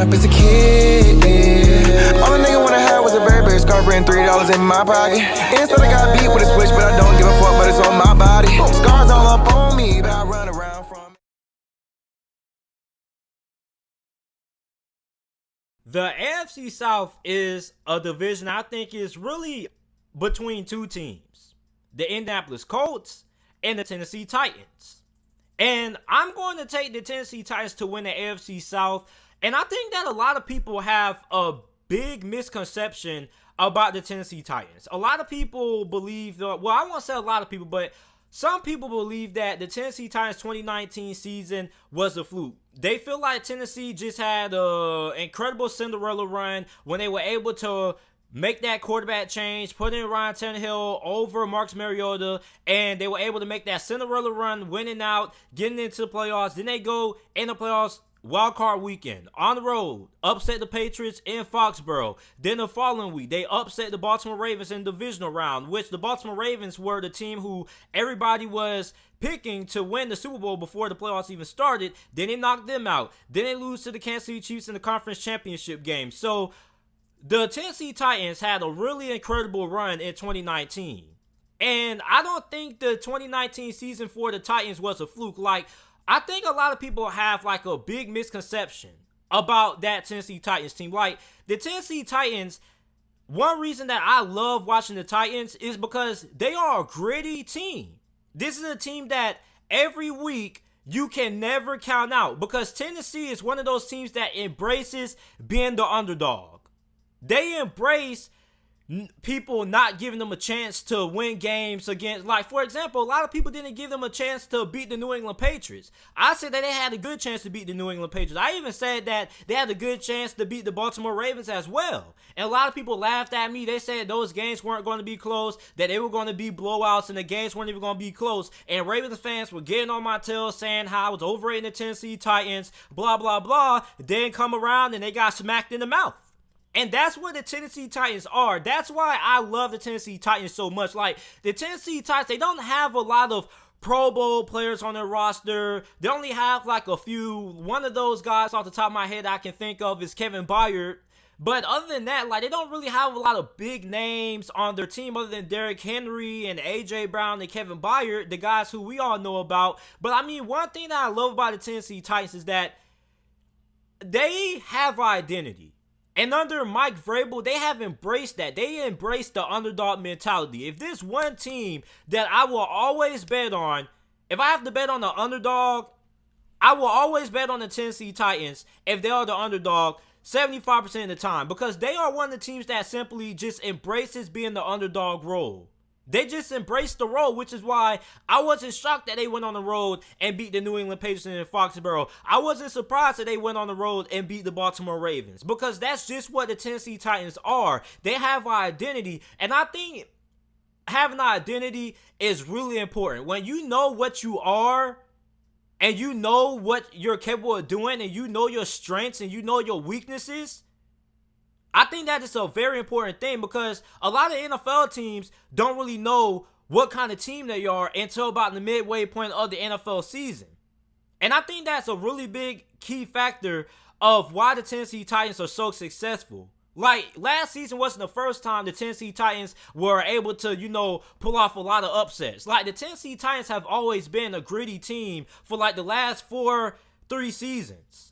up as a kid, yeah. All a nigga wanna have was a Burberry scarf and $3 in my pocket. Instead I got beat with a switch, but I don't give a fuck, but it's on my body. Scars all up on me, but I run around from. The AFC South is a division I think is really between two teams, the Indianapolis Colts and the Tennessee Titans. And I'm going to take the Tennessee Titans to win the AFC South. And I think that a lot of people have a big misconception about the Tennessee Titans. A lot of people believe, well, I won't say a lot of people, but some people believe that the Tennessee Titans 2019 season was a fluke. They feel like Tennessee just had an incredible Cinderella run when they were able to make that quarterback change, put in Ryan Tannehill over Marcus Mariota, and they were able to make that Cinderella run, winning out, getting into the playoffs. Then they go in the playoffs wild card weekend on the road, upset the Patriots in Foxborough. Then the following week, they upset the Baltimore Ravens in the divisional round, which the Baltimore Ravens were the team who everybody was picking to win the Super Bowl before the playoffs even started. Then they knocked them out. Then they lose to the Kansas City Chiefs in the conference championship game. So the Tennessee Titans had a really incredible run in 2019. And I don't think the 2019 season for the Titans was a fluke. Like, I think a lot of people have like a big misconception about that Tennessee Titans team. Like, the Tennessee Titans, one reason that I love watching the Titans is because they are a gritty team. This is a team that every week you can never count out, because Tennessee is one of those teams that embraces being the underdog. They embrace people not giving them a chance to win games against, like, for example, a lot of people didn't give them a chance to beat the New England Patriots. I said that they had a good chance to beat the New England Patriots. I even said that they had a good chance to beat the Baltimore Ravens as well. And a lot of people laughed at me. They said those games weren't going to be close, that they were going to be blowouts, and the games weren't even going to be close. And Ravens fans were getting on my tail saying how I was overrating the Tennessee Titans, blah, blah, blah. Then come around and they got smacked in the mouth. And that's what the Tennessee Titans are. That's why I love the Tennessee Titans so much. Like, the Tennessee Titans, they don't have a lot of Pro Bowl players on their roster. They only have like a few. One of those guys off the top of my head I can think of is Kevin Byard. But other than that, like, they don't really have a lot of big names on their team other than Derrick Henry and A.J. Brown and Kevin Byard, the guys who we all know about. But, I mean, one thing that I love about the Tennessee Titans is that they have identity. And under Mike Vrabel, they have embraced that. They embraced the underdog mentality. If there's one team that I will always bet on, if I have to bet on the underdog, I will always bet on the Tennessee Titans if they are the underdog 75% of the time. Because they are one of the teams that simply just embraces being the underdog role. They just embraced the role, which is why I wasn't shocked that they went on the road and beat the New England Patriots in Foxborough. I wasn't surprised that they went on the road and beat the Baltimore Ravens, because that's just what the Tennessee Titans are. They have an identity, and I think having an identity is really important. When you know what you are, and you know what you're capable of doing, and you know your strengths, and you know your weaknesses, I think that is a very important thing, because a lot of NFL teams don't really know what kind of team they are until about the midway point of the NFL season. And I think that's a really big key factor of why the Tennessee Titans are so successful. Like, last season wasn't the first time the Tennessee Titans were able to, pull off a lot of upsets. Like, the Tennessee Titans have always been a gritty team for like the last 3 seasons.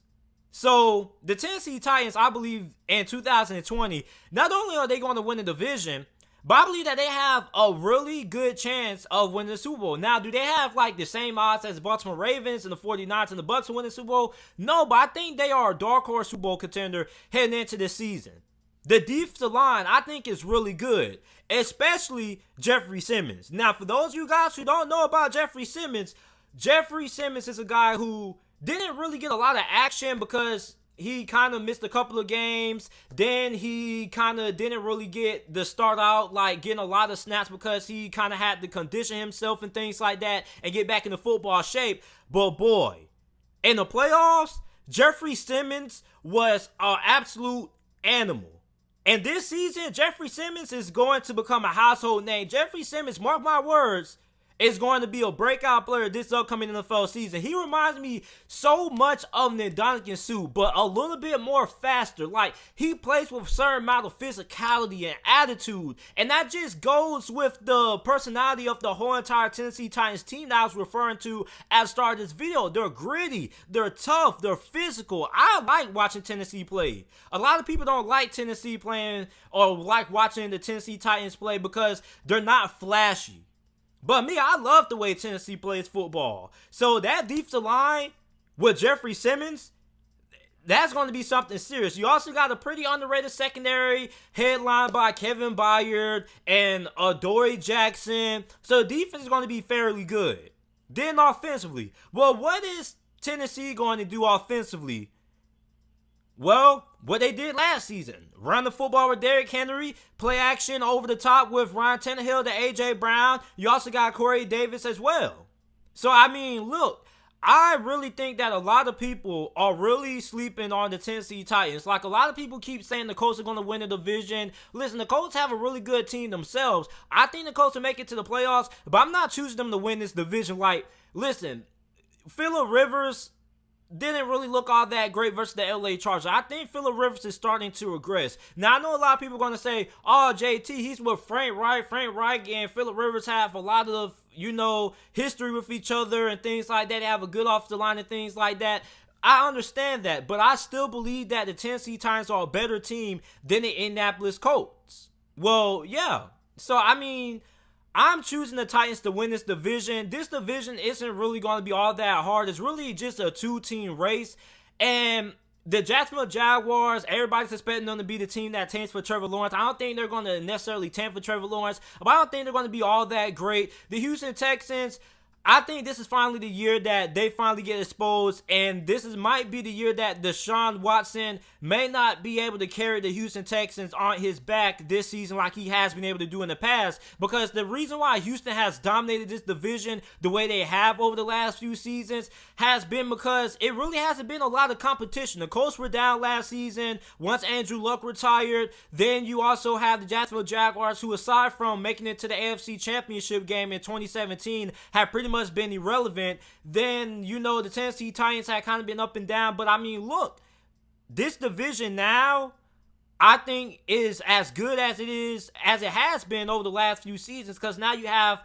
So, the Tennessee Titans, I believe, in 2020, not only are they going to win the division, but I believe that they have a really good chance of winning the Super Bowl. Now, do they have, like, the same odds as the Baltimore Ravens and the 49ers and the Bucs to win the Super Bowl? No, but I think they are a dark horse Super Bowl contender heading into this season. The defensive line, I think, is really good, especially Jeffrey Simmons. Now, for those of you guys who don't know about Jeffrey Simmons is a guy who didn't really get a lot of action because he kind of missed a couple of games. Then he kind of didn't really get the start out, like getting a lot of snaps, because he kind of had to condition himself and things like that and get back into football shape. But boy, in the playoffs, Jeffrey Simmons was an absolute animal. And this season, Jeffrey Simmons is going to become a household name. Jeffrey Simmons, mark my words, is going to be a breakout player this upcoming NFL season. He reminds me so much of Ndamukong Suh, but a little bit more faster. Like, he plays with a certain amount of physicality and attitude, and that just goes with the personality of the whole entire Tennessee Titans team that I was referring to at the start of this video. They're gritty, they're tough, they're physical. I like watching Tennessee play. A lot of people don't like Tennessee playing or like watching the Tennessee Titans play because they're not flashy. But me, I love the way Tennessee plays football. So that defensive line with Jeffrey Simmons, that's going to be something serious. You also got a pretty underrated secondary headlined by Kevin Byard and Adoree Jackson. So the defense is going to be fairly good. Then offensively, well, what is Tennessee going to do offensively? Well, what they did last season. Run the football with Derrick Henry, play action over the top with Ryan Tannehill to A.J. Brown. You also got Corey Davis as well. So, I mean, look, I really think that a lot of people are really sleeping on the Tennessee Titans. Like, a lot of people keep saying the Colts are going to win the division. Listen, the Colts have a really good team themselves. I think the Colts will make it to the playoffs, but I'm not choosing them to win this division. Like, listen, Phillip Rivers didn't really look all that great versus the LA Chargers. I think Phillip Rivers is starting to regress. Now, I know a lot of people are going to say, oh, JT, he's with Frank Reich and Phillip Rivers have a lot of, history with each other and things like that. They have a good offensive line and things like that. I understand that, but I still believe that the Tennessee Titans are a better team than the Indianapolis Colts. Well, yeah. So, I mean, I'm choosing the Titans to win this division. This division isn't really going to be all that hard. It's really just a two-team race. And the Jacksonville Jaguars, everybody's expecting them to be the team that tanks for Trevor Lawrence. I don't think they're going to necessarily tank for Trevor Lawrence, but I don't think they're going to be all that great. The Houston Texans, I think this is finally the year that they finally get exposed, and might be the year that Deshaun Watson may not be able to carry the Houston Texans on his back this season like he has been able to do in the past, because the reason why Houston has dominated this division the way they have over the last few seasons has been because it really hasn't been a lot of competition. The Colts were down last season once Andrew Luck retired. Then you also have the Jacksonville Jaguars, who aside from making it to the AFC Championship game in 2017 have pretty much been irrelevant. Then, the Tennessee Titans had kind of been up and down. But, I mean, look, this division now, I think, is as good as it has been over the last few seasons, because now you have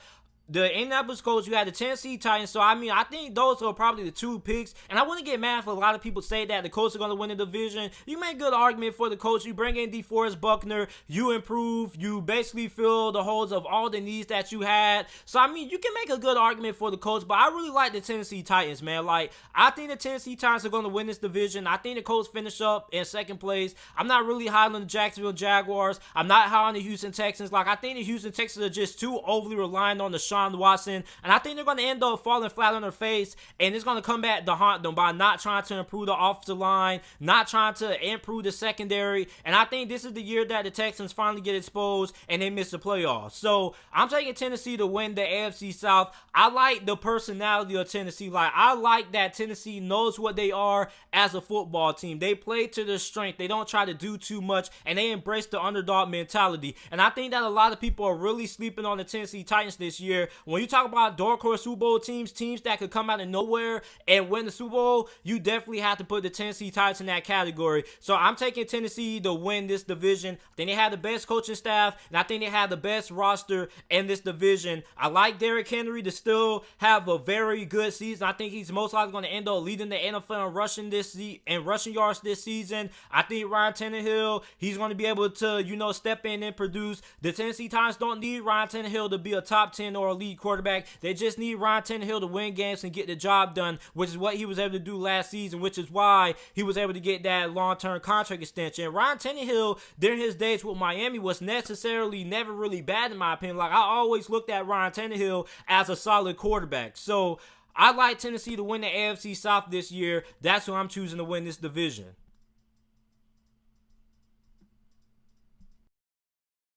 the Indianapolis Colts, you had the Tennessee Titans. So, I mean, I think those are probably the two picks. And I wouldn't get mad if a lot of people say that the Colts are going to win the division. You make a good argument for the Colts. You bring in DeForest Buckner. You improve. You basically fill the holes of all the needs that you had. So, I mean, you can make a good argument for the Colts. But I really like the Tennessee Titans, man. Like, I think the Tennessee Titans are going to win this division. I think the Colts finish up in second place. I'm not really high on the Jacksonville Jaguars. I'm not high on the Houston Texans. Like, I think the Houston Texans are just too overly reliant on Deshaun Watson, and I think they're going to end up falling flat on their face, and it's going to come back to haunt them by not trying to improve the offensive line, not trying to improve the secondary. And I think this is the year that the Texans finally get exposed and they miss the playoffs. So I'm taking Tennessee to win the AFC South. I like the personality of Tennessee. Like, I like that Tennessee knows what they are as a football team. They play to their strength. They don't try to do too much, and they embrace the underdog mentality. And I think that a lot of people are really sleeping on the Tennessee Titans this year. When you talk about dark horse Super Bowl teams that could come out of nowhere and win the Super Bowl, you definitely have to put the Tennessee Titans in that category. So I'm taking Tennessee to win this division. I think they have the best coaching staff, and I think they have the best roster in this division. I like Derrick Henry to still have a very good season. I think he's most likely going to end up leading the NFL in rushing yards this season. I think Ryan Tannehill, he's going to be able to, step in and produce. The Tennessee Titans don't need Ryan Tannehill to be a top 10 or elite quarterback. They just need Ryan Tannehill to win games and get the job done, which is what he was able to do last season, which is why he was able to get that long-term contract extension. Ryan Tannehill, during his days with Miami, was necessarily never really bad in my opinion. Like, I always looked at Ryan Tannehill as a solid quarterback. So I like Tennessee to win the AFC South this year. That's who I'm choosing to win this division.